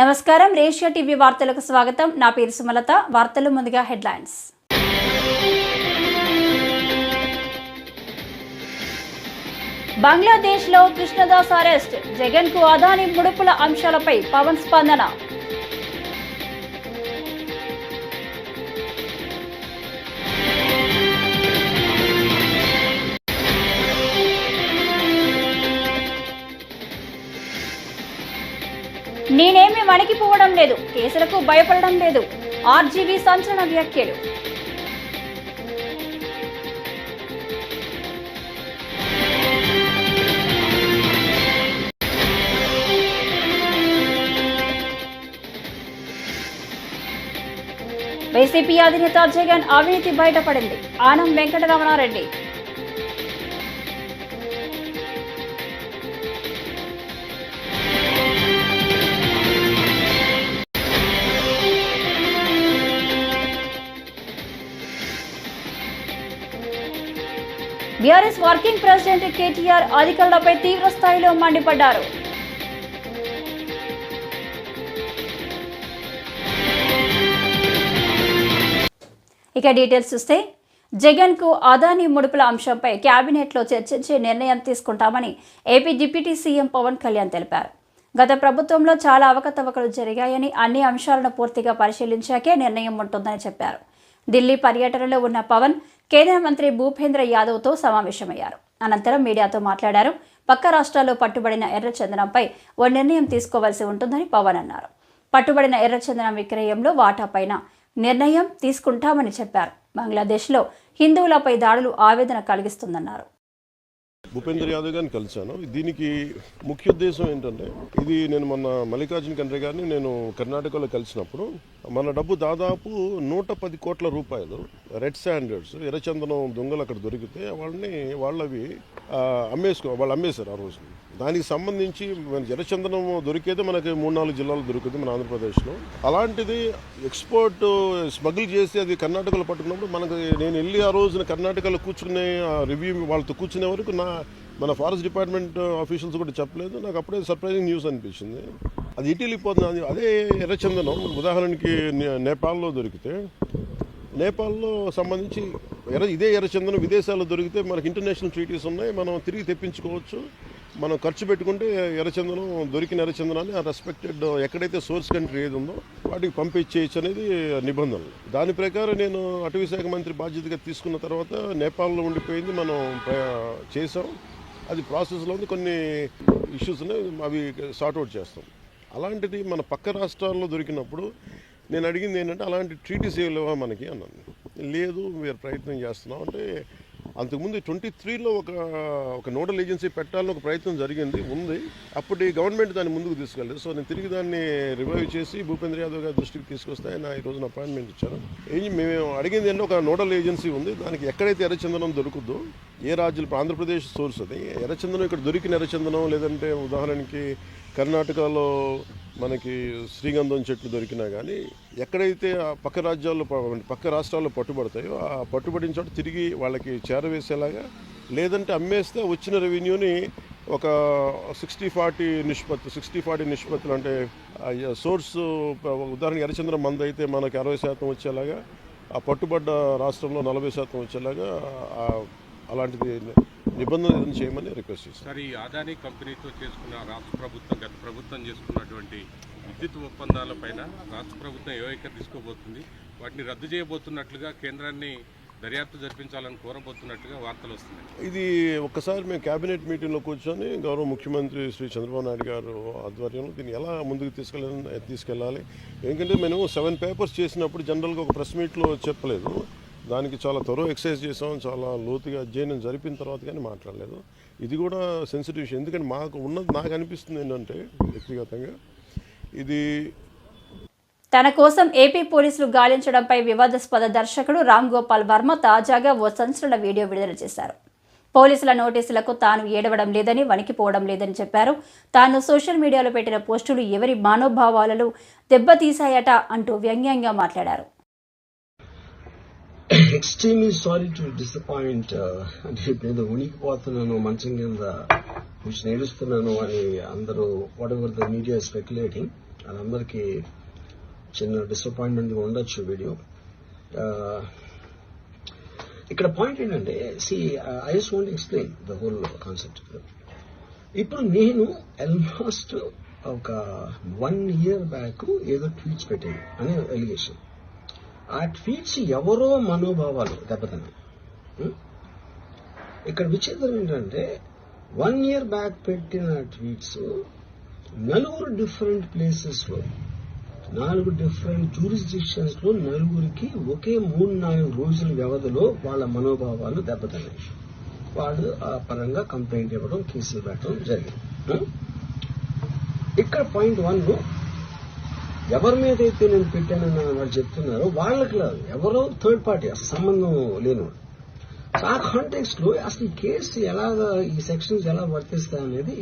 నమస్కారం రేషియా టీవీ వార్తలకు స్వాగతం. నా పేరు సుమలత. వార్తలు ముందుగా హెడ్లైన్స్. బంగ్లాదేశ్లో కృష్ణదాస్ అరెస్ట్. జగన్కు అదానీ ముడుపుల అంశాలపై పవన్ స్పందన. నేనేమి వణికిపోవడం లేదు, కేసులకు భయపడడం లేదు. ఆర్జీవీ సంచలన వ్యాఖ్యలు. వైసీపీ అధినేత జగన్ అవినీతి బయటపడింది. ఆనం వెంకటరమణారెడ్డి. బీఆర్ఎస్ వర్కింగ్ ప్రెసిడెంట్ కేటీఆర్ అధికారులపై తీవ్ర స్థాయిలో మండిపడ్డారు. ఇక డీటెయిల్స్ చూస్తే, జగన్ కు అదానీ ముడుపుల అంశంపై కేబినెట్లో చర్చించి నిర్ణయం తీసుకుంటామని AP deputy CM Pawan Kalyan తెలిపారు. గత ప్రభుత్వంలో చాలా అవకతవకలు జరిగాయని, అన్ని అంశాలను పూర్తిగా పరిశీలించాకే నిర్ణయం ఉంటుందని చెప్పారు. ఢిల్లీ పర్యటనలో ఉన్న పవన్ కేంద్ర మంత్రి భూపేంద్ర యాదవ్తో సమావేశమయ్యారు. అనంతరం మీడియాతో మాట్లాడారు. పక్క రాష్ట్రాల్లో పట్టుబడిన ఎర్రచందనంపై ఓ నిర్ణయం తీసుకోవాల్సి ఉంటుందని పవన్ అన్నారు. పట్టుబడిన ఎర్రచందనం విక్రయంలో వాటాపైన నిర్ణయం తీసుకుంటామని చెప్పారు. బంగ్లాదేశ్లో హిందువులపై దాడులు ఆవేదన కలిగిస్తుందన్నారు. భూపేంద్ర యాదవ్ గారిని కలిశాను. దీనికి ముఖ్య ఉద్దేశం ఏంటంటే, ఇది నేను మొన్న మల్లికార్జున ఖర్గే గారిని నేను కర్ణాటకలో కలిసినప్పుడు మన డబ్బు దాదాపు 110 కోట్ల రూపాయలు రెడ్ శాండర్డ్స్ ఎర్రచందనం దొంగలు అక్కడ దొరికితే వాళ్ళవి వాళ్ళు అమ్మేశారు ఆ రోజు. దానికి సంబంధించి ఎర్రచందనం దొరికేది మనకి 3-4 జిల్లాలు దొరుకుతుంది మన ఆంధ్రప్రదేశ్లో. అలాంటిది ఎక్స్పోర్ట్ స్మగుల్ చేసి అది కర్ణాటకలో పట్టుకున్నప్పుడు నేను వెళ్ళి ఆ రోజున కర్ణాటకలో కూర్చునే రివ్యూ వాళ్ళతో కూర్చునే వరకు మన ఫారెస్ట్ డిపార్ట్మెంట్ ఆఫీషియల్స్ కూడా చెప్పలేదు. నాకు అప్పుడే సర్ప్రైజింగ్ న్యూస్ అనిపించింది. అది ఇటు వెళ్ళిపోతుంది. అదే ఎర్రచందనం ఉదాహరణకి నేపాల్లో దొరికితే, నేపాల్లో సంబంధించి ఇదే ఎర్రచందనం విదేశాల్లో దొరికితే మనకి ఇంటర్నేషనల్ ట్రీటీస్ ఉన్నాయి, మనం తిరిగి తెప్పించుకోవచ్చు. మనం ఖర్చు పెట్టుకుంటే ఎర్రచందనం దొరికిన ఎర్రచందనాన్ని ఆ రెస్పెక్టెడ్ ఎక్కడైతే సోర్స్ కంట్రీ ఏది ఉందో వాటికి పంపించేయచ్చు అనేది నిబంధనలు. దాని ప్రకారం నేను అటవీ శాఖ మంత్రి బాధ్యతగా తీసుకున్న తర్వాత నేపాల్లో ఉండిపోయింది, మనం చేసాం. అది ప్రాసెస్లో ఉంది. కొన్ని ఇష్యూస్ ఉన్నాయి, అవి సార్ట్అవుట్ చేస్తాం. అలాంటిది మన పక్క రాష్ట్రాల్లో దొరికినప్పుడు నేను అడిగింది ఏంటంటే, అలాంటి ట్రీటీస్ ఏలేవా మనకి అన్నాను. లేదు, మీరు ప్రయత్నం చేస్తున్నాం అంటే, అంతకుముందు 23లో ఒక నోడల్ ఏజెన్సీ పెట్టాలని ఒక ప్రయత్నం ఉంది. అప్పుడు గవర్నమెంట్ దాన్ని ముందుకు తీసుకెళ్ళలేదు. సో నేను తిరిగి దాన్ని రివైవ్ చేసి భూపేంద్ర యాదవ్ గారి దృష్టికి తీసుకొస్తే ఆయన ఈ రోజున అపాయింట్మెంట్ ఇచ్చారు. మేము అడిగింది ఏంటంటే, ఒక నోడల్ ఏజెన్సీ ఉంది, దానికి ఎక్కడైతే ఎర్రచందనం దొరుకుద్దో ఏ రాజ్యాలు, ఆంధ్రప్రదేశ్ సోర్స్ అది ఎర్రచందనం, ఇక్కడ దొరికిన ఎర్రచందనం, లేదంటే ఉదాహరణకి కర్ణాటకలో మనకి శ్రీగంధం చెట్లు దొరికినా కానీ ఎక్కడైతే పక్క రాష్ట్రాల్లో పట్టుబడతాయో ఆ పట్టుబడిన చోట తిరిగి వాళ్ళకి చేరవేసేలాగా, లేదంటే అమ్మేస్తే వచ్చిన రెవెన్యూని ఒక 60-40 నిష్పత్తులు అంటే సోర్స్ ఉదాహరణకి ఎర్రచంద్రం మంది అయితే మనకి 60% వచ్చేలాగా, ఆ పట్టుబడ్డ రాష్ట్రంలో 40% వచ్చేలాగా అలాంటిది నిబంధనలు చేయమని రిక్వెస్ట్ చేశారు. సార్, ఈ అదానీ కంపెనీతో చేసుకున్న గత ప్రభుత్వం చేసుకున్నటువంటి విద్యుత్ ఒప్పందాలపైన రాష్ట్ర ప్రభుత్వం ఏ వైఖరి తీసుకోబోతుంది, వాటిని రద్దు చేయబోతున్నట్లుగా కేంద్రాన్ని దర్యాప్తు జరిపించాలని కోరబోతున్నట్లుగా వార్తలు వస్తున్నాయి. ఇది ఒక్కసారి మేము కేబినెట్ మీటింగ్లో కూర్చొని గౌరవ ముఖ్యమంత్రి శ్రీ చంద్రబాబు నాయుడు గారు ఆధ్వర్యంలో దీన్ని ఎలా ముందుకు తీసుకెళ్ళాలి. ఎందుకంటే మేము 7 పేపర్స్ చేసినప్పుడు జనరల్గా ఒక ప్రెస్ మీట్లో చెప్పలేదు. దానికి చాలా త్వరగా ఎక్సర్సైజ్ చేసాం, చాలా లోతుగా అధ్యయనం జరిపిన తర్వాత కానీ మాట్లాడలేదు. ఇది కూడా సెన్సిటివ్ ఇష్యూ. ఎందుకంటే నాకు అనిపిస్తుంది ఏంటంటే, వ్యక్తిగతంగా ఇది తన కోసం ఏపీ పోలీసులు గాలించడంపై వివాదాస్పద దర్శకుడు రామ్ గోపాల్ వర్మ తాజాగా ఓ సంచలన వీడియో విడుదల చేశారు. పోలీసుల నోటీసులకు తాను ఏడవడం లేదని, వణికిపోవడం లేదని చెప్పారు. తాను సోషల్ మీడియాలో పెట్టిన పోస్టులు ఎవరి మనోభావాలను దెబ్బతీశాయట అంటూ వ్యంగ్యంగా మాట్లాడారు. Extremely sorry to disappoint. నేను ఉనికిపోతున్నాను, మంచం కింద నేడుస్తున్నాను అని అందరూ whatever the media is speculating. వాళ్ళందరికీ చిన్న డిసప్పాయింట్మెంట్గా ఉండొచ్చు వీడియో. ఇక్కడ పాయింట్ ఏంటంటే I just want explain the whole concept. ఇప్పుడు నేను ఆల్మోస్ట్ ఒక 1 year బ్యాక్ ఏదో ట్వీట్స్ పెట్టాను అనే ఎలిగేషన్. ఆ ట్వీట్స్ ఎవరో మనోభావాలు దెబ్బతిన్నాయి. ఇక్కడ విచిత్రం ఏంటంటే 1 year బ్యాక్ పెట్టిన ట్వీట్స్ 4 డిఫరెంట్ ప్లేసెస్లో 4 డిఫరెంట్ జ్యూరిస్డిక్షన్స్లో 4కి ఒకే 3-4 రోజుల వ్యవధిలో వాళ్ళ మనోభావాలు దెబ్బతిన్నాయి. వాళ్ళు ఆ పరంగా కంప్లైంట్ ఇవ్వడం, కేసులు పెట్టడం జరిగింది. ఇక్కడ పాయింట్ 1 ఎవరి మీద అయితే నేను పెట్టానని వాళ్ళు చెప్తున్నారో వాళ్ళకి లేదు, ఎవరో థర్డ్ పార్టీ, అసలు సంబంధం లేనివాడు. ఆ కాంటెక్స్ట్ లో అసలు ఈ కేసు ఎలాగా, ఈ సెక్షన్స్ ఎలా వర్తిస్తాయి అనేది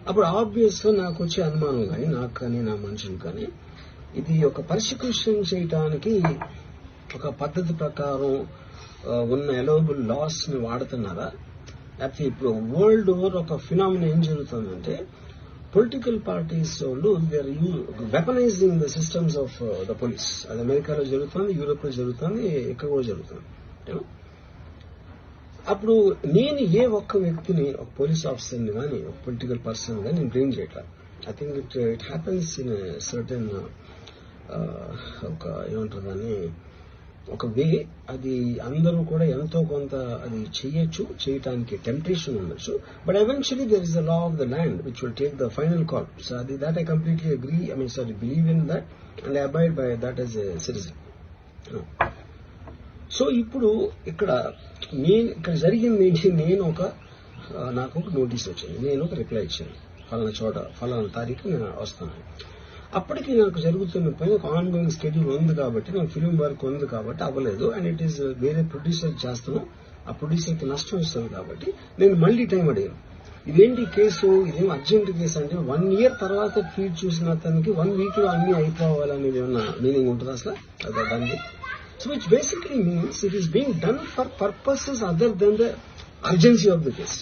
అప్పుడు ఆబ్వియస్ గా నాకు వచ్చే అనుమానం కానీ, నాకు కానీ నా మనుషులు కానీ, ఇది ఒక పర్సిక్యూషన్ చేయడానికి ఒక పద్ధతి ప్రకారం ఉన్న ఎలవబుల్ లాస్ ని వాడుతున్నారా, లేకపోతే ఇప్పుడు వరల్డ్ ఓవర్ ఒక ఫినామినా ఏం జరుగుతుందంటే పొలిటికల్ పార్టీస్ వాళ్ళు they are weaponising the systems of the police. అది అమెరికాలో జరుగుతుంది, యూరోప్ లో జరుగుతుంది, ఇక్కడ కూడా జరుగుతుంది. అప్పుడు నేను ఏ ఒక్క వ్యక్తిని, ఒక పోలీస్ ఆఫీసర్ని కానీ, ఒక పొలిటికల్ పర్సన్ కానీ నేను బ్లేమ్ చేయట్లేదు. I think it happens in certain ఒక ఏమంటారు దాన్ని, ఒక వే. అది అందరూ కూడా ఎంతో కొంత అది చేయటానికి టెంప్టేషన్ ఉండొచ్చు. But eventually there is the law of the land which will take the final call. So అది that I completely agree, believe in that and I abide by that as a citizen. So ఇప్పుడు ఇక్కడ జరిగింది ఏంటి, నాకు ఒక notice వచ్చింది, నేను ఒక రిప్లై ఇచ్చాను, ఫలానా చోట ఫలానా తారీఖు నేను వస్తాను. అప్పటికి నాకు జరుగుతున్న పని ఒక ఆన్గోయింగ్ స్కెడ్యూల్ ఉంది కాబట్టి, నాకు ఫిల్మ్ వర్క్ ఉంది కాబట్టి అవ్వలేదు. అండ్ ఇట్ ఈస్ వేరే ప్రొడ్యూసర్ చేస్తాను, ఆ ప్రొడ్యూసర్కి నష్టం వస్తుంది కాబట్టి నేను మళ్ళీ టైం అడిగాను. ఇదేంటి కేసు, ఇదేం అర్జెంట్ కేసు అంటే 1 year తర్వాత ట్వీట్ చూసిన అతనికి 1 week లో అన్ని అయిపోవాలనేది ఏమన్నా మీనింగ్ ఉంటుంది అసలు దానికి? So which basically means it is being done for purposes other than the urgency of the case.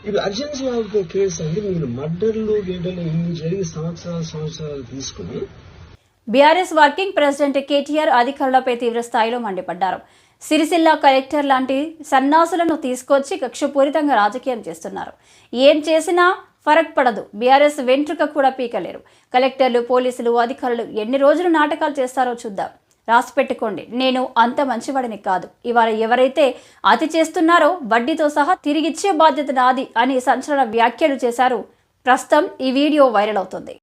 If the urgency of the case అంటే మీరు మర్డర్లు గేడలు ఇన్ని జరిగి సంవత్సరాలు తీసుకుని. బీఆర్ఎస్ వర్కింగ్ ప్రెసిడెంట్ కేటీఆర్ అధికారులపై తీవ్ర స్థాయిలో మండిపడ్డారు. సిరిసిల్ల కలెక్టర్ లాంటి సన్నాసులను తీసుకొచ్చి కక్షపూరితంగా రాజకీయం చేస్తున్నారు. ఏం చేసినా ఫరక్ పడదు, బీఆర్ఎస్ వెంట్రుక కూడా పీకలేరు. కలెక్టర్లు, పోలీసులు, అధికారులు ఎన్ని రోజులు నాటకాలు చేస్తారో చూద్దాం. రాసి పెట్టుకోండి, నేను అంత మంచివాడిని కాదు. ఇవాళ ఎవరైతే అతి చేస్తున్నారో వడ్డీతో సహా తిరిగిచ్చే బాధ్యత నాది అని సంచలన వ్యాఖ్యలు చేశారు. ప్రస్తుతం ఈ వీడియో వైరల్ అవుతుంది.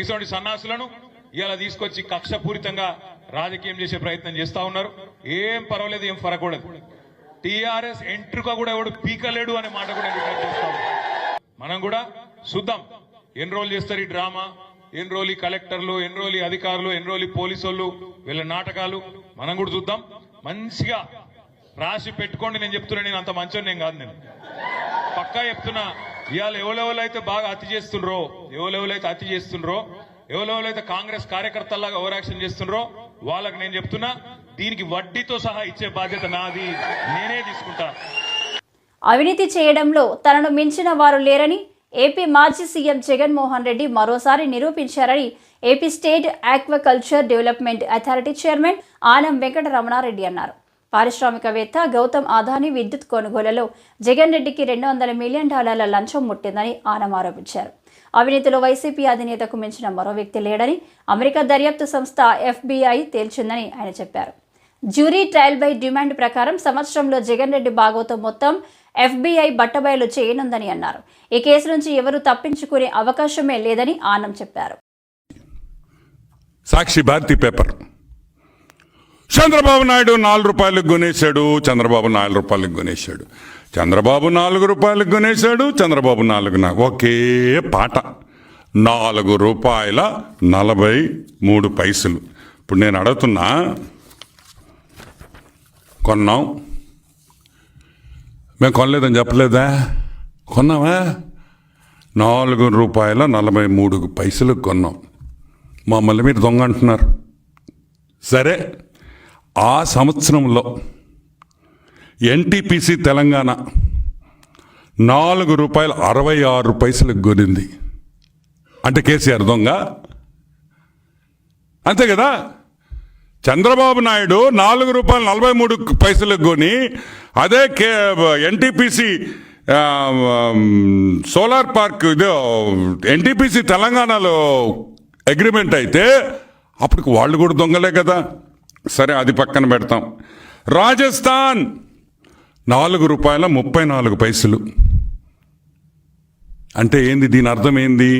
ఇటువంటి సన్నాసులను ఇలా తీసుకొచ్చి కక్షపూరితంగా రాజకీయం చేసే ప్రయత్నం చేస్తా ఉన్నారు. ఏం పర్వాలేదు, ఏం ఫరకూడదు. టీఆర్ఎస్ ఎంట్రుక కూడా ఎవడు పీకలేడు అనే మాట కూడా చేస్తా ఉన్నారు. మనం కూడా చూద్దాం ఎన్ని రోజులు చేస్తారు ఈ డ్రామా, ఎన్ని రోజులు ఈ కలెక్టర్లు, ఎన్ని రోజులు ఈ అధికారులు, ఎన్ని రోజులు ఈ పోలీసు వాళ్ళు, వీళ్ళ నాటకాలు మనం కూడా చూద్దాం. మంచిగా రాసి పెట్టుకోండి. నేను చెప్తున్నా, నేను అంత మంచోని నేను కాదు, నేను పక్కా చెప్తున్నా. ఇవాళ ఎవరెవరైతే బాగా అతి చేస్తుండ్రో, ఎవరెవరైతే కాంగ్రెస్ కార్యకర్తల్లాగా ఓవర్ యాక్షన్ చేస్తుండ్రో వాళ్ళకి నేను చెప్తున్నా, దీనికి వడ్డీతో సహా ఇచ్చే బాధ్యత నాది, నేనే తీసుకుంటా. అవినీతి చేయడంలో తనను మించిన వారు లేరని ఏపీ మాజీ సీఎం జగన్మోహన్ రెడ్డి మరోసారి నిరూపించారని AP state aquaculture development authority chairman Anam Venkataramana Reddy అన్నారు. పారిశ్రామికవేత్త గౌతమ్ అదానీ విద్యుత్ కొనుగోలులో జగన్ రెడ్డికి $200 మిలియన్ లంచం ముట్టిందని ఆనం ఆరోపించారు. అవినీతిలో వైసీపీ అధినేతకు మించిన మరో వ్యక్తి లేడని అమెరికా దర్యాప్తు సంస్థ FBI తేల్చిందని ఆయన చెప్పారు. జ్యూరీ ట్రయల్ బై డిమాండ్ ప్రకారం సంవత్సరంలో జగన్ రెడ్డి భాగవతం మొత్తం FBI బట్టబయలు చేయనుందని అన్నారు. ఈ కేసు నుంచి ఎవరు తప్పించుకునే అవకాశమే లేదని ఆనం చెప్పారు. సాక్షి భారతి పేపర్, చంద్రబాబు నాయుడు ₹4 కొనేశాడు, చంద్రబాబు ₹4 కొనేశాడు, చంద్రబాబు ₹4 కొనేశాడు, చంద్రబాబు ఒకే పాట ₹4.43. ఇప్పుడు నేను అడుగుతున్నా, కొన్నాం, మేము కొనలేదని చెప్పలేదా? కొన్నావా? ₹4.43 కొన్నాం. మమ్మల్ని మీరు దొంగ అంటున్నారు. సరే, ఆ సంవత్సరంలో NTPC తెలంగాణ ₹4.66 కొనింది. అంటే కేసీఆర్ దొంగ అంతే కదా. చంద్రబాబు నాయుడు ₹4.43 కొని అదే ఎన్టీపీసీ సోలార్ పార్క్ ఇదో ఎన్టీపీసీ తెలంగాణలో అగ్రిమెంట్ అయితే అప్పటికి వాళ్ళు కూడా దొంగలే కదా. సరే, అది పక్కన పెడతాం. రాజస్థాన్ ₹4.34 అంటే ఏంది? దీని అర్థం ఏంది?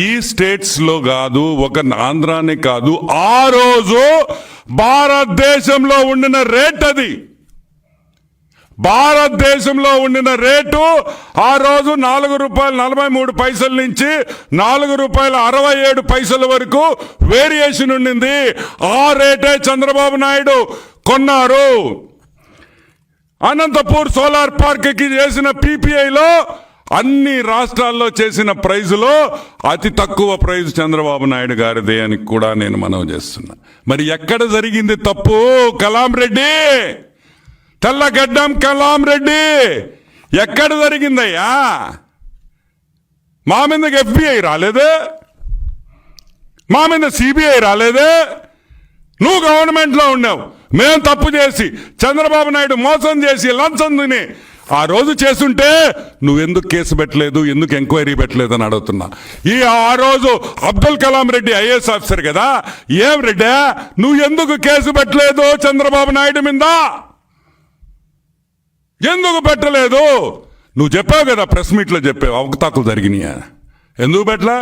ఈ స్టేట్స్లో కాదు, ఒక ఆంధ్రానే కాదు, ఆ రోజు భారతదేశంలో ఉండిన రేట్ అది. భారతదేశంలో ఉండిన రేటు ఆ రోజు ₹4.43 నుంచి ₹4.67 వరకు వేరియేషన్ ఉండింది. ఆ రేటే చంద్రబాబు నాయుడు కొన్నారు. అనంతపూర్ సోలార్ పార్క్కి చేసిన పీపీఐలో అన్ని రాష్ట్రాల్లో చేసిన ప్రైజులో అతి తక్కువ ప్రైజ్ చంద్రబాబు నాయుడు గారిదే అని కూడా నేను మనవి చేస్తున్నా. మరి ఎక్కడ జరిగింది తప్పు? కలాం రెడ్డి, తెల్లగడ్డం కలాం రెడ్డి, ఎక్కడ జరిగిందయ్యా? మా మీదకి FBI రాలేదే, మా మీద CBI రాలేదే. నువ్వు గవర్నమెంట్లో ఉన్నావు, మేము తప్పు చేసి చంద్రబాబు నాయుడు మోసం చేసి లంచం తిని ఆ రోజు చేస్తుంటే నువ్వెందుకు కేసు పెట్టలేదు, ఎందుకు ఎంక్వైరీ పెట్టలేదు అని అడుగుతున్నా. ఆ రోజు అబ్దుల్ కలాం రెడ్డి IAS ఆఫీసర్ కదా. ఏం రెడ్డి, నువ్వు ఎందుకు కేసు పెట్టలేదు చంద్రబాబు నాయుడు మీద? ఎందుకు పెట్టలేదు? నువ్వు చెప్పావు కదా, ప్రెస్ మీట్లో చెప్పావు అవకతవకలు జరిగినాయా. ఎందుకు పెట్టలే?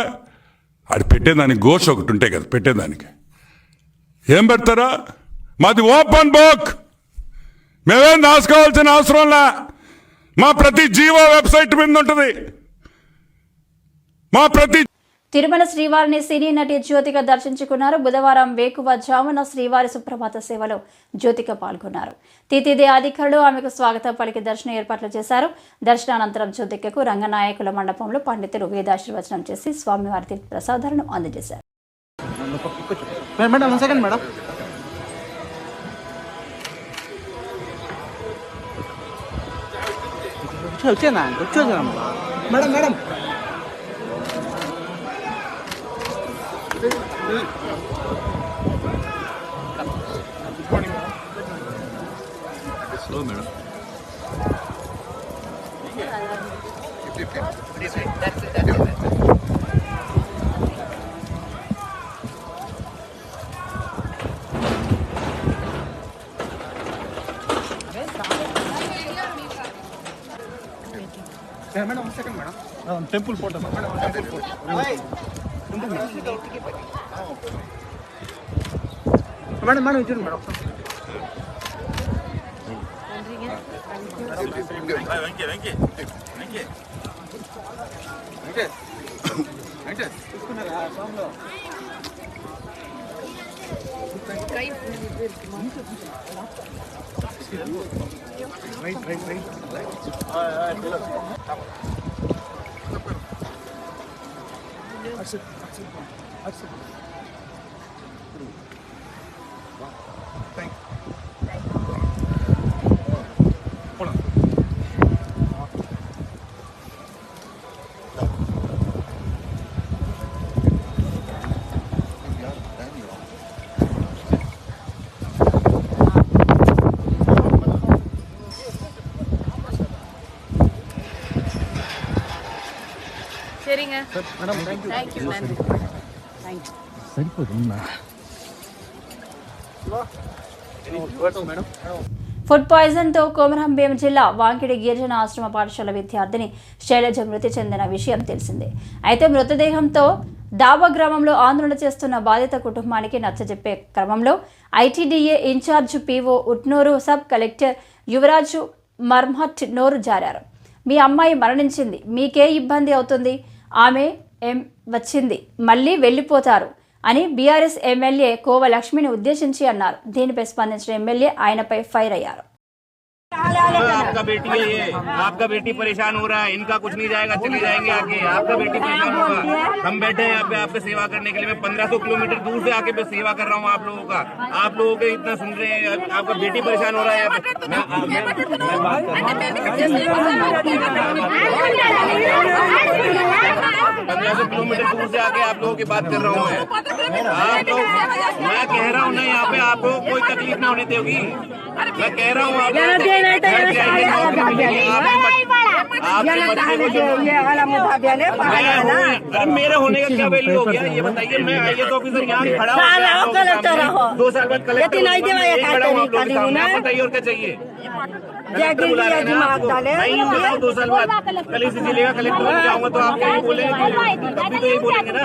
అది పెట్టేదానికి ఘోష ఒకటి ఉంటే కదా పెట్టేదానికి. ఏం పెడతారా? మాది ఓపెన్ బుక్, మేమేం దాచుకోవాల్సిన అవసరంలా. మా ప్రతి జీవో వెబ్సైట్ మీద ఉంటుంది. మా ప్రతి తిరుమల శ్రీవారిని సినీ నటి జ్యోతిక దర్శించుకున్నారు. బుధవారం వేకువజామున శ్రీవారి సుప్రభాత సేవలో జ్యోతిక పాల్గొన్నారు. తితిదే అధికారులు ఆమెకు స్వాగతం పలికి దర్శన ఏర్పాట్లు చేశారు. దర్శనానంతరం జ్యోతికకు రంగనాయకుల మండపంలో పండితులు వేదాశీర్వచనం చేసి స్వామివారి తీర్థ ప్రసాదాలను అందజేశారు. Madam madam slow madam. Madam second madam temple photo madam temple photo madam madam ఇచ్చారు మేడం. వెంకీ వెంకీ వెంకీ వెంకీ వెంకీ చూసుకున్నారా సాంగ్లో రైట్ రైట్ రైట్ சரிங்க madam thank you ma'am thank you సరిపోతుందా మేడం. ఫుడ్ పాయిజన్తో కొమరంభీం జిల్లా వాంకిడి గిరిజన ఆశ్రమ పాఠశాల విద్యార్థిని శైలజ మృతి చెందిన విషయం తెలిసిందే. అయితే మృతదేహంతో డాబా గ్రామంలో ఆందోళన చేస్తున్న బాధిత కుటుంబానికి నచ్చజెప్పే క్రమంలో ITDA in charge PO Utnoor sub collector Yuvaraju Marmat నోరు జారారు. మీ అమ్మాయి మరణించింది, మీకే ఇబ్బంది అవుతుంది, ఆమె వచ్చింది మళ్ళీ వెళ్ళిపోతారు అని బీఆర్ఎస్ ఎమ్మెల్యే కోవ లక్ష్మిని ఉద్దేశించి అన్నారు. దీనిపై స్పందించిన ఎమ్మెల్యే ఆయనపై ఫైర్ అయ్యారు. आपका बेटी है, ये आपका बेटी परेशान हो रहा है, इनका कुछ नहीं जाएगा, चली जाएंगे आगे, आपका बेटी परेशान होगा। हम बैठे हैं यहाँ पे आपकी सेवा करने के लिए, मैं 1500 किलोमीटर दूर से आके मैं सेवा कर रहा हूँ आप लोगों का। आप लोगों के इतना सुन रहे हैं, आपका बेटी परेशान हो रहा है यहाँ पे। मैं बात कर रहा हूँ 1500 किलोमीटर दूर से आके आप लोगों की बात कर रहा हूँ मैं। आप लोग, मैं कह रहा हूँ ना यहाँ पे आप लोगों को कोई तकलीफ ना होने देगी। मैं कह रहा हूँ आप अरे मेरे होने का क्या वैल्यू हो गया ये बताइए। मैं IAS ऑफिसर यहाँ खड़ा हूँ, 2 साल बाद कलेक्टर खड़ा हूँ आप लोगों के सामने। बताइए और क्या चाहिए। नहीं हूँ 2 साल बाद कल से जिले का कलेक्टर बन जाऊंगा तो आप यही बोलेंगे, तभी तो यही बोलेंगे ना।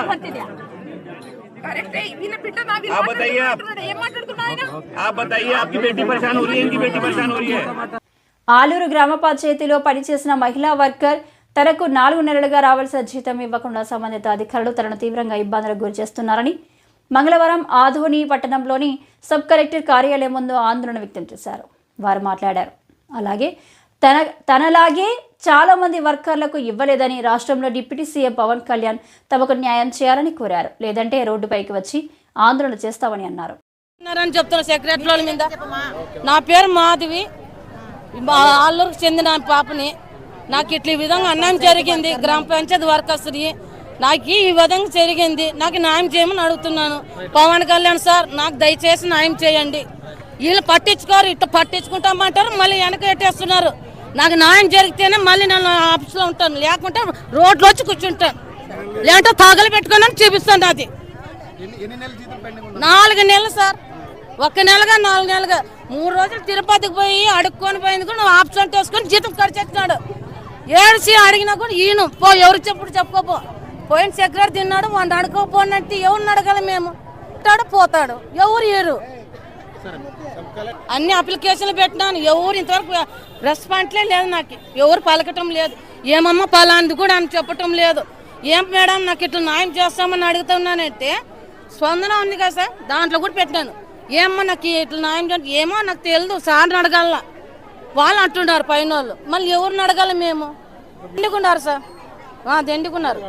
आप बताइए, आप बताइए आपकी बेटी परेशान हो रही है, इनकी बेटी परेशान हो रही है। ఆలూరు గ్రామ పంచాయతీలో పనిచేసిన మహిళా వర్కర్ తనకు 4 నెలలుగా రావాల్సిన జీతం ఇవ్వకుండా సంబంధిత అధికారులు తనను తీవ్రంగా ఇబ్బందులకు గురిచేస్తున్నారని మంగళవారం ఆదోని పట్టణంలోని సబ్ కలెక్టర్ కార్యాలయం ముందు ఆందోళన వ్యక్తం చేశారు. వారు మాట్లాడారు. అలాగే తనలాగే చాలా మంది వర్కర్లకు ఇవ్వలేదని రాష్ట్రంలో డిప్యూటీ సీఎం పవన్ కళ్యాణ్ తమకు న్యాయం చేయాలని కోరారు. లేదంటే రోడ్డుపైకి వచ్చి ఆందోళన చేస్తామని అన్నారు. చెప్తున్నా సెక్రటరీ మీద. నా పేరు మాధవి, ఆలూరుకు చెందిన పాపని. నాకు ఇట్లా ఈ విధంగా అన్యాయం జరిగింది, గ్రామ పంచాయతీ వర్కర్స్ని నాకు ఈ విధంగా జరిగింది. నాకు న్యాయం చేయమని అడుగుతున్నాను. పవన్ కళ్యాణ్ సార్ నాకు దయచేసి న్యాయం చేయండి. వీళ్ళు పట్టించుకోరు, ఇట్లా పట్టించుకుంటామంటారు, మళ్ళీ వెనక పెట్టేస్తున్నారు. నాకు న్యాయం జరిగితేనే మళ్ళీ నేను ఆఫీస్లో ఉంటాను, లేకుంటే రోడ్లో వచ్చి కూర్చుంటాను, లేదంటే తాగలు పెట్టుకుని చూపిస్తాను. అది 4 నెలలు సార్, 1 నెలగా 4 నెలలుగా 3 రోజులు తిరుపతికి పోయి అడుక్కొని పోయింది కూడా నువ్వు ఆబ్సెంట్ వేసుకొని జీతం ఖర్చేస్తున్నాడు. ఏడ్చి అడిగినా కూడా ఈయన పో, ఎవరు చెప్పుడు చెప్పుకోపో. పోయిన సెక్రటరీ తిన్నాడు, వాడిని అడుకోపోనంటే ఎవరిని అడగాలి మేము. పోతాడు ఎవరు ఏరు. అన్ని అప్లికేషన్లు పెట్టినాను, ఎవరు ఇంతవరకు రెస్పాన్స్లే లేదు. నాకు ఎవరు పలకటం లేదు. ఏమమ్మా పలాంది కూడా అని చెప్పటం లేదు. ఏం మేడం నాకు ఇట్లా న్యాయం చేస్తామని అడుగుతున్నానంటే స్పందన ఉంది కదా సార్, దాంట్లో కూడా పెట్టినాను. ఏమో నాకు ఇట్లా న్యాయం చేయండి, ఏమో నాకు తెలియదు, సార్ని అడగాల. వాళ్ళు అంటున్నారు పైన వాళ్ళు, మళ్ళీ ఎవరిని అడగాలి మేము. దండుకున్నారు సార్, దండుకున్నారు.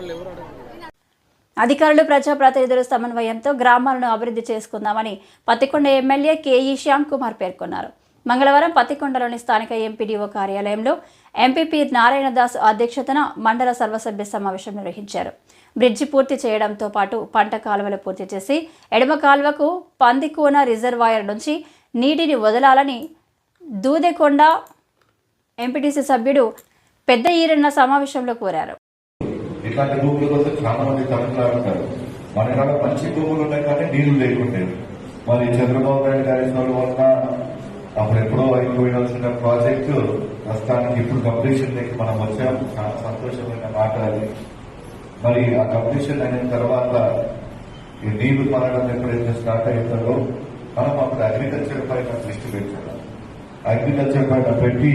అధికారులు ప్రజాప్రతినిధుల సమన్వయంతో గ్రామాలను అభివృద్ధి చేసుకుందామని పత్తికొండ ఎమ్మెల్యే కేఈ శ్యామ్ కుమార్ పేర్కొన్నారు. మంగళవారం పత్తికొండలోని స్థానిక ఎంపీడీఓ కార్యాలయంలో ఎంపీపీ నారాయణదాస్ అధ్యక్షతన మండల సర్వసభ్య సమావేశం నిర్వహించారు. బ్రిడ్జి పూర్తి చేయడంతో పాటు పంట కాలువలు పూర్తి చేసి ఎడమ కాలువకు పందికోన రిజర్వాయర్ నుంచి నీటిని వదలాలని దూదెకొండ ఎంపీటీసీ సభ్యుడు పెద్ద ఈరన్న సమావేశంలో కోరారు. ఇట్లాంటి భూముల కోసం చాలా మంది తరలిలాడుతారు. మన కాడ మంచి భూములు ఉన్నాయి కానీ నీళ్లు లేకుంటే మరి చంద్రబాబు నాయుడు గారి వల్ల అప్పుడు ఎప్పుడో అయిపోయాల్సిన ప్రాజెక్టు ప్రస్తుతానికి ఇప్పుడు కంప్లీషన్ దగ్గర మనం వచ్చాము. చాలా సంతోషమైన మాట అది. మరి ఆ కంప్లీషన్ అయిన తర్వాత ఈ నీళ్లు పడడం ఎప్పుడైతే స్టార్ట్ అవుతుందో మనం అప్పుడు అగ్రికల్చర్ పైన దృష్టి పెట్టాలి. అగ్రికల్చర్ పైన పెట్టి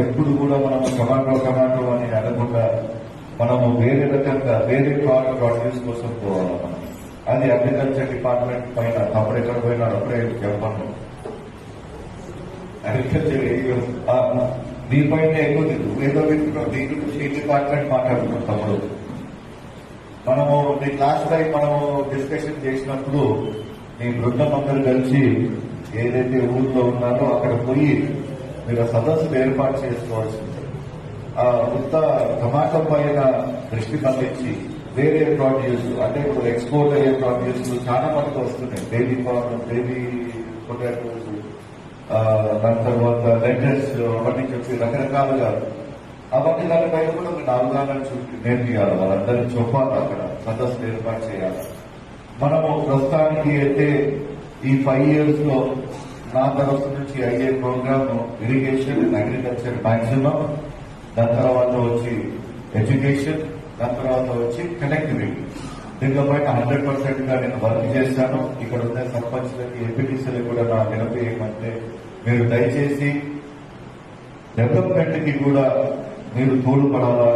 ఎప్పుడు కూడా మనం టమాటో అని అనకుండా మనము వేరే రకంగా వేరే ప్రొడ్యూస్ కోసం పోవాలి. మనం అది అగ్రికల్చర్ డిపార్ట్మెంట్ పైన అప్పుడు ఎక్కడ పోయినా అప్పుడే చెప్పను. అగ్రికల్చర్ దీనిపైన ఎక్కువ ఏదో దీని గురించి ఈ డిపార్ట్మెంట్ మాట్లాడుతున్నాం. తమ్ముడు మనము లాస్ట్ టైం మనము డిస్కషన్ చేసినప్పుడు మీ బృందం అందరూ కలిసి ఏదైతే ఊళ్ళో ఉన్నారో అక్కడ పోయి మీరు సదస్సులు ఏర్పాటు చేసుకోవాల్సింది. ఉత్త టమాటో పైన దృష్టి పంపించి వేరే ప్రొడ్యూస్ అంటే ఇప్పుడు ఎక్స్పోర్ట్ అయ్యే ప్రొడ్యూస్ చాలా మందికి వస్తున్నాయి. బేబీ కార్న్, బేబీ పొటాటోస్, దాని తర్వాత లెటర్స్ అవన్నీ చెప్పి రకరకాలుగా అవన్నీ దానిపైన కూడా మీరు అవగాహన చూపి నేర్పియాలి. వాళ్ళందరినీ చెప్పాలి, అక్కడ సదస్సులు ఏర్పాటు చేయాలి. మనము ప్రస్తుతానికి అయితే ఈ 5 years లో నా తరఫు నుంచి అయ్యే programme irrigation and agriculture maximum, దాని తర్వాత వచ్చి ఎడ్యుకేషన్, దాని తర్వాత వచ్చి కనెక్టివిటీ. దీంట్లో పైన 100% గా నేను వర్క్ చేశాను. ఇక్కడ ఉన్న సర్పంచ్లకి, ఎంపీటీసీలకు కూడా నా వినతి ఏమంటే మీరు దయచేసి డెవలప్మెంట్ కి కూడా మీరు తోడ్పడాలా.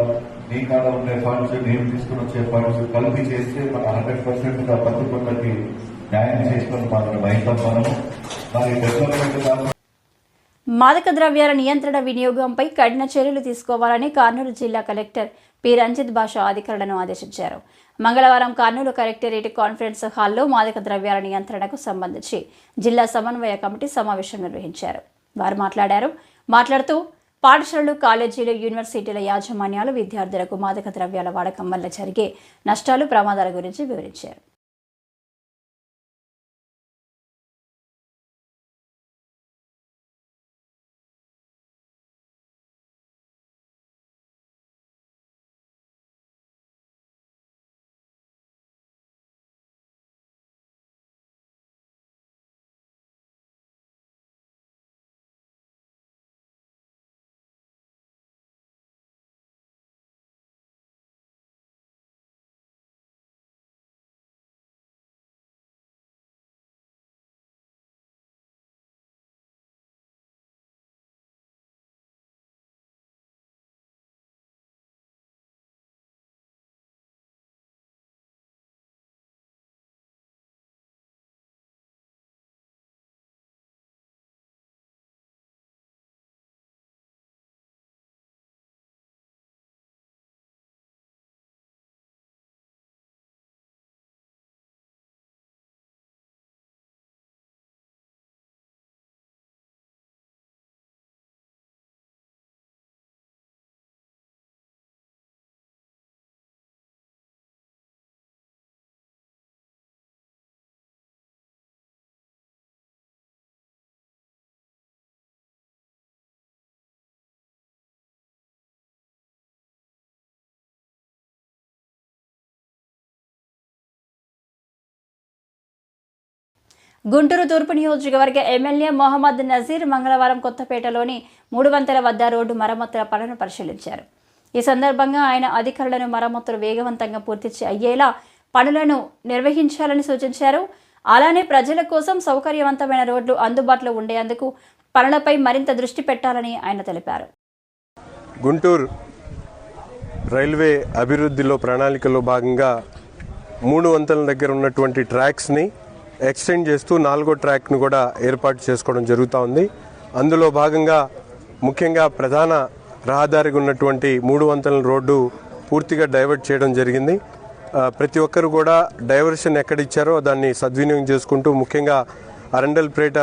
మీ కాడ ఉండే ఫండ్స్, నేను తీసుకుని వచ్చే ఫండ్స్ కలిపి చేస్తే మన 100% గా పత్తికొండకి న్యాయం చేసుకొని మనం రైతాం. మనము మరి డెవలప్మెంట్ మాదక ద్రవ్యాల నియంత్రణ వినియోగంపై కఠిన చర్యలు తీసుకోవాలని కర్నూలు జిల్లా కలెక్టర్ పి రంజిత్ బాషా అధికారులను ఆదేశించారు. మంగళవారం కర్నూలు కలెక్టరేట్ కాన్ఫరెన్స్ హాల్లో మాదక ద్రవ్యాల నియంత్రణకు సంబంధించి జిల్లా సమన్వయ కమిటీ సమావేశం నిర్వహించారు. వారు మాట్లాడుతూ పాఠశాలలు, కాలేజీలు, యూనివర్సిటీల యాజమాన్యాలు విద్యార్థులకు మాదక ద్రవ్యాల వాడకం వల్ల జరిగే నష్టాలు, ప్రమాదాల గురించి వివరించారు. గుంటూరు తూర్పు నియోజకవర్గ ఎమ్మెల్యే మొహమ్మద్ నజీర్ మంగళవారం కొత్తపేటలోని 300 వద్ద రోడ్డు మరమ్మతుల పనులను పరిశీలించారు. ఈ సందర్భంగా ఆయన అధికారులను మరమ్మతులు వేగవంతంగా పూర్తి అయ్యేలా పనులను నిర్వహించాలని సూచించారు. అలానే ప్రజల కోసం సౌకర్యవంతమైన రోడ్లు అందుబాటులో ఉండేందుకు పనులపై మరింత దృష్టి పెట్టాలని ఆయన తెలిపారు. గుంటూరు రైల్వే అభివృద్ధిలో ప్రణాళికలో భాగంగా 3 వంతెనల దగ్గర ఉన్నటువంటి ట్రాక్స్ని ఎక్స్టెండ్ చేస్తూ 4వ ట్రాక్ను కూడా ఏర్పాటు చేసుకోవడం జరుగుతూ ఉంది. అందులో భాగంగా ముఖ్యంగా ప్రధాన రహదారికి ఉన్నటువంటి 3 వంతెనల రోడ్డు పూర్తిగా డైవర్ట్ చేయడం జరిగింది. ప్రతి ఒక్కరు కూడా డైవర్షన్ ఎక్కడిచ్చారో దాన్ని సద్వినియోగం చేసుకుంటూ ముఖ్యంగా అరండల్పేట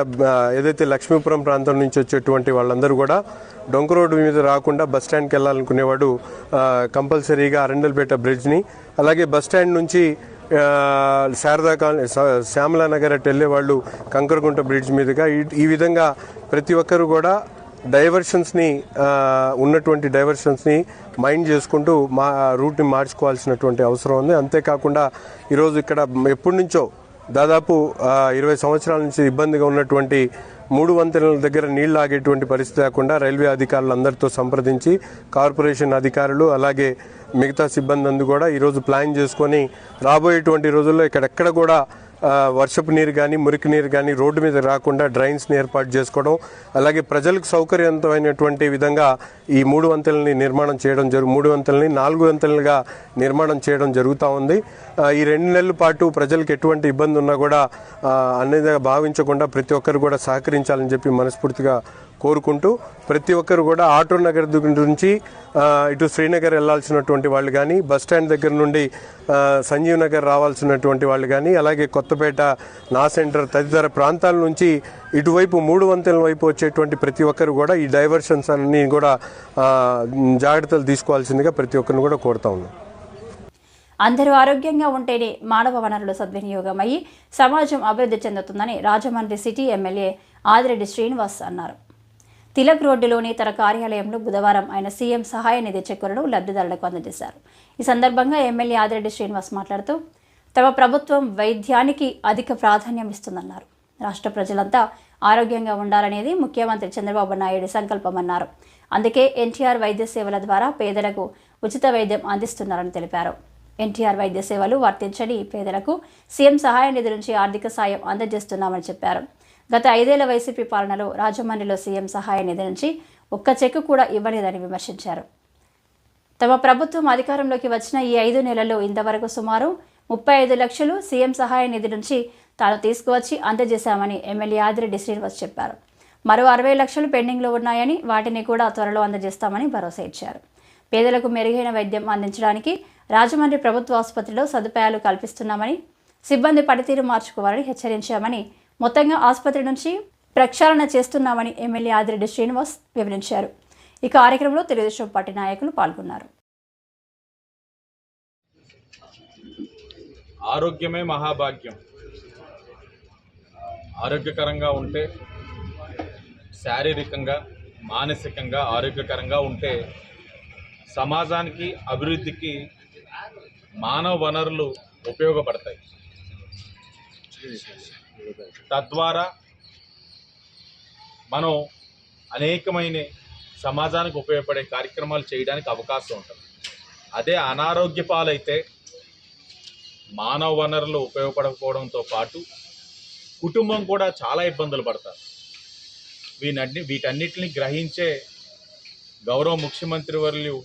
ఏదైతే లక్ష్మీపురం ప్రాంతం నుంచి వచ్చేటువంటి వాళ్ళందరూ కూడా డొంక రోడ్డు మీద రాకుండా బస్టాండ్కి వెళ్ళాలనుకునేవాడు కంపల్సరీగా అరండల్పేట బ్రిడ్జ్ని, అలాగే బస్టాండ్ నుంచి శారదా కాలనీ, శ్యామలా నగర్ అటు వెళ్ళే వాళ్ళు కంకరగుంట బ్రిడ్జ్ మీదుగా ఈ విధంగా ప్రతి ఒక్కరు కూడా డైవర్షన్స్ని ఉన్నటువంటి డైవర్షన్స్ని మైండ్ చేసుకుంటూ రూట్ని మార్చుకోవాల్సినటువంటి అవసరం ఉంది. అంతేకాకుండా ఈరోజు ఇక్కడ ఎప్పటి నుంచో దాదాపు 20 సంవత్సరాల నుంచి ఇబ్బందిగా ఉన్నటువంటి 3 వంతెనల దగ్గర నీళ్లు ఆగేటువంటి పరిస్థితి లేకుండా రైల్వే అధికారులందరితో సంప్రదించి కార్పొరేషన్ అధికారులు అలాగే మిగతా సిబ్బంది అందు కూడా ఈరోజు ప్లాన్ చేసుకొని రాబోయేటువంటి రోజుల్లో ఇక్కడెక్కడ కూడా వర్షపు నీరు కానీ మురికి నీరు కానీ రోడ్డు మీద రాకుండా డ్రైన్స్ని ఏర్పాటు చేసుకోవడం, అలాగే ప్రజలకు సౌకర్యవంతమైనటువంటి విధంగా ఈ 3 వంతెనల్ని నిర్మాణం చేయడం 3 వంతెనల్ని 4 వంతెనలుగా నిర్మాణం చేయడం జరుగుతూ ఉంది. ఈ 2 నెలల పాటు ప్రజలకు ఎటువంటి ఇబ్బంది ఉన్నా కూడా అనేది భావించకుండా ప్రతి ఒక్కరు కూడా సహకరించాలని చెప్పి మనస్ఫూర్తిగా కోరుకుంటూ ప్రతి ఒక్కరు కూడా ఆటో నగర్ నుంచి ఇటు శ్రీనగర్ వెళ్లాల్సినటువంటి వాళ్ళు కానీ, బస్టాండ్ దగ్గర నుండి సంజీవ్ నగర్ రావాల్సినటువంటి వాళ్ళు కానీ, అలాగే కొత్తపేట, నా సెంటర్ తదితర ప్రాంతాల నుంచి ఇటువైపు 3 వంతెనల వైపు వచ్చేటువంటి ప్రతి ఒక్కరు కూడా ఈ డైవర్షన్స్ అన్ని కూడా జాగ్రత్తలు తీసుకోవాల్సిందిగా ప్రతి ఒక్కరిని కూడా కోరుతా ఉన్నాం. అందరూ ఆరోగ్యంగా ఉంటేనే మానవ వనరులు సద్వినియోగం అయ్యి సమాజం అభివృద్ధి చెందుతుందని రాజమండ్రి సిటీ ఎమ్మెల్యే ఆదిరెడ్డి శ్రీనివాస్ అన్నారు. తిలక్ రోడ్డులోని తన కార్యాలయంలో బుధవారం ఆయన సీఎం సహాయ నిధి చెక్కులను లబ్ధిదారులకు అందజేశారు. ఈ సందర్భంగా ఎమ్మెల్యే ఆదిరెడ్డి శ్రీనివాస్ మాట్లాడుతూ తమ ప్రభుత్వం వైద్యానికి అధిక ప్రాధాన్యం ఇస్తుందన్నారు. రాష్ట్ర ప్రజలంతా ఆరోగ్యంగా ఉండాలనేది ముఖ్యమంత్రి చంద్రబాబు నాయుడు సంకల్పమన్నారు. అందుకే ఎన్టీఆర్ వైద్య సేవల ద్వారా పేదలకు ఉచిత వైద్యం అందిస్తున్నారని తెలిపారు. ఎన్టీఆర్ వైద్య సేవలు వర్తించని పేదలకు సీఎం సహాయ నిధి నుంచి ఆర్థిక సాయం అందజేస్తున్నామని చెప్పారు. గత 5 ఏళ్ల వైసీపీ పాలనలో రాజమండ్రిలో సీఎం సహాయ నిధి నుంచి ఒక్క చెక్కు కూడా ఇవ్వలేదని విమర్శించారు. తమ ప్రభుత్వం అధికారంలోకి వచ్చిన ఈ 5 నెలల్లో ఇంతవరకు సుమారు 35 లక్షలు సీఎం సహాయ నిధి నుంచి తాను తీసుకువచ్చి అందజేశామని ఎమ్మెల్యే ఆదిరెడ్డి శ్రీనివాస్ చెప్పారు. మరో 60 లక్షలు పెండింగ్లో ఉన్నాయని వాటిని కూడా త్వరలో అందజేస్తామని భరోసా ఇచ్చారు. పేదలకు మెరుగైన వైద్యం అందించడానికి రాజమండ్రి ప్రభుత్వ ఆసుపత్రిలో సదుపాయాలు కల్పిస్తున్నామని, సిబ్బంది పనితీరు మార్చుకోవాలని హెచ్చరించామని, మొత్తంగా ఆసుపత్రి నుంచి ప్రక్షాళన చేస్తున్నామని ఎమ్మెల్యే ఆదిరెడ్డి శ్రీనివాస్ వివరించారు. ఈ కార్యక్రమంలో తెలుగుదేశం పార్టీ నాయకులు పాల్గొన్నారు. ఆరోగ్యమే మహాభాగ్యం. ఆరోగ్యకరంగా ఉంటే, శారీరకంగా మానసికంగా ఆరోగ్యకరంగా ఉంటే సమాజానికి అభివృద్ధికి మానవ వనరులు ఉపయోగపడతాయి. తద్వారా మనం అనేకమైన సమాజానికి ఉపయోగపడే కార్యక్రమాలు చేయడానికి అవకాశం ఉంటుంది. అదే అనారోగ్య పాలైతే మానవ వనరులు ఉపయోగపడకపోవడంతో పాటు కుటుంబం కూడా చాలా ఇబ్బందులు పడతారు. వీటన్నిటిని గ్రహించే గౌరవ ముఖ్యమంత్రి వర్యులు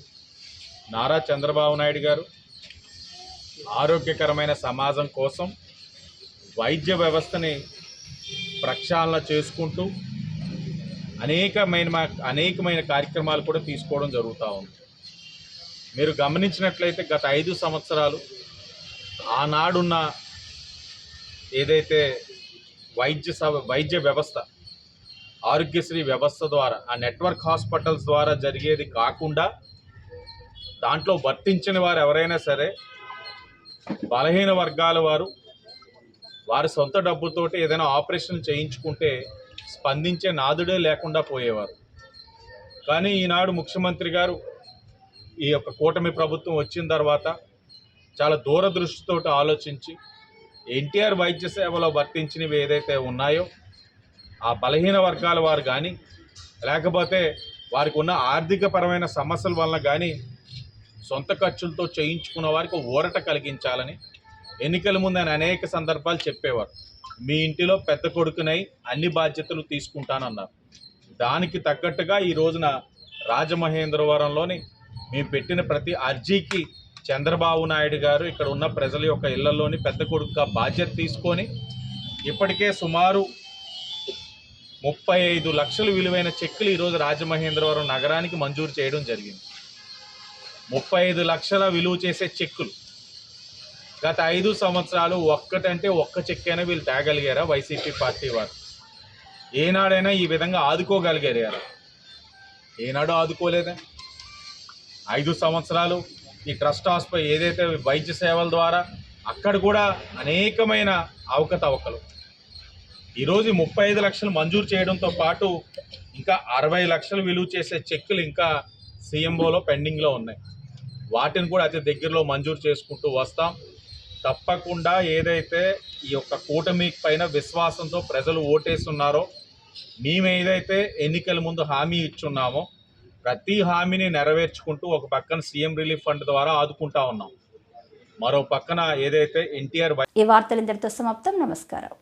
నారా చంద్రబాబు నాయుడు గారు ఆరోగ్యకరమైన సమాజం కోసం వైద్య వ్యవస్థని ప్రక్షాళన చేసుకుంటూ అనేకమైన కార్యక్రమాలు కూడా తీసుకోవడం జరుగుతూ ఉంది. మీరు గమనించినట్లయితే గత 5 సంవత్సరాలు ఆనాడున్న ఏదైతే వైద్య వ్యవస్థ ఆరోగ్యశ్రీ వ్యవస్థ ద్వారా ఆ నెట్వర్క్ హాస్పిటల్స్ ద్వారా జరిగేది కాకుండా దాంట్లో వర్తించిన వారు ఎవరైనా సరే బలహీన వర్గాల వారి సొంత డబ్బుతోటి ఏదైనా ఆపరేషన్ చేయించుకుంటే స్పందించే నాదుడే లేకుండా పోయేవారు. కానీ ఈనాడు ముఖ్యమంత్రి గారు ఈ యొక్క కూటమి ప్రభుత్వం వచ్చిన తర్వాత చాలా దూరదృష్టితో ఆలోచించి ఎన్టీఆర్ వైద్య సేవలో వర్తించినవి ఏదైతే ఉన్నాయో ఆ బలహీన వర్గాల వారు కానీ లేకపోతే వారికి ఉన్న ఆర్థికపరమైన సమస్యల వలన కానీ సొంత ఖర్చులతో చేయించుకున్న వారికి ఊరట కలిగించాలని ఎన్నికల ముందు ఆయన అనేక సందర్భాలు చెప్పేవారు. మీ ఇంటిలో పెద్ద కొడుకునై అన్ని బాధ్యతలు తీసుకుంటానన్నారు. దానికి తగ్గట్టుగా ఈ రోజున రాజమహేంద్రవరంలోని మేము పెట్టిన ప్రతి అర్జీకి చంద్రబాబు నాయుడు గారు ఇక్కడ ఉన్న ప్రజల యొక్క ఇళ్లలోని పెద్ద కొడుకుగా బాధ్యత తీసుకొని ఇప్పటికే సుమారు 35 లక్షలు విలువైన చెక్కులు ఈరోజు రాజమహేంద్రవరం నగరానికి మంజూరు చేయడం జరిగింది. 35 లక్షల విలువ చేసే చెక్కులు గత 5 సంవత్సరాలు ఒక్కటంటే ఒక్క చెక్కైనా వీళ్ళు తేగలిగారా? వైసీపీ పార్టీ వారు ఏనాడైనా ఈ విధంగా ఆదుకోగలిగారా? ఏనాడు ఆదుకోలేదా? 5 సంవత్సరాలు ఈ ట్రస్ట్ హాస్పిటల్ ఏదైతే వైద్య సేవల ద్వారా అక్కడ కూడా అనేకమైన అవకతవకలు. ఈరోజు 35 లక్షలు మంజూరు చేయడంతో పాటు ఇంకా 60 లక్షలు విలువ చేసే చెక్కులు ఇంకా సీఎంఓలో పెండింగ్లో ఉన్నాయి. వాటిని కూడా అతి దగ్గరలో మంజూరు చేసుకుంటూ వస్తాం. తప్పకుండా ఏదైతే ఈ యొక్క కూటమి పైన విశ్వాసంతో ప్రజలు ఓటేస్తున్నారో మేము ఏదైతే ఎన్నికల ముందు హామీ ఇచ్చున్నామో ప్రతి హామీని నెరవేర్చుకుంటూ ఒక పక్కన సీఎం రిలీఫ్ ఫండ్ ద్వారా ఆదుకుంటా ఉన్నాం. మరో పక్కన ఏదైతే ఎన్టీఆర్ ఈ వార్తలు ఇంతటితో సమాప్తం. నమస్కారం.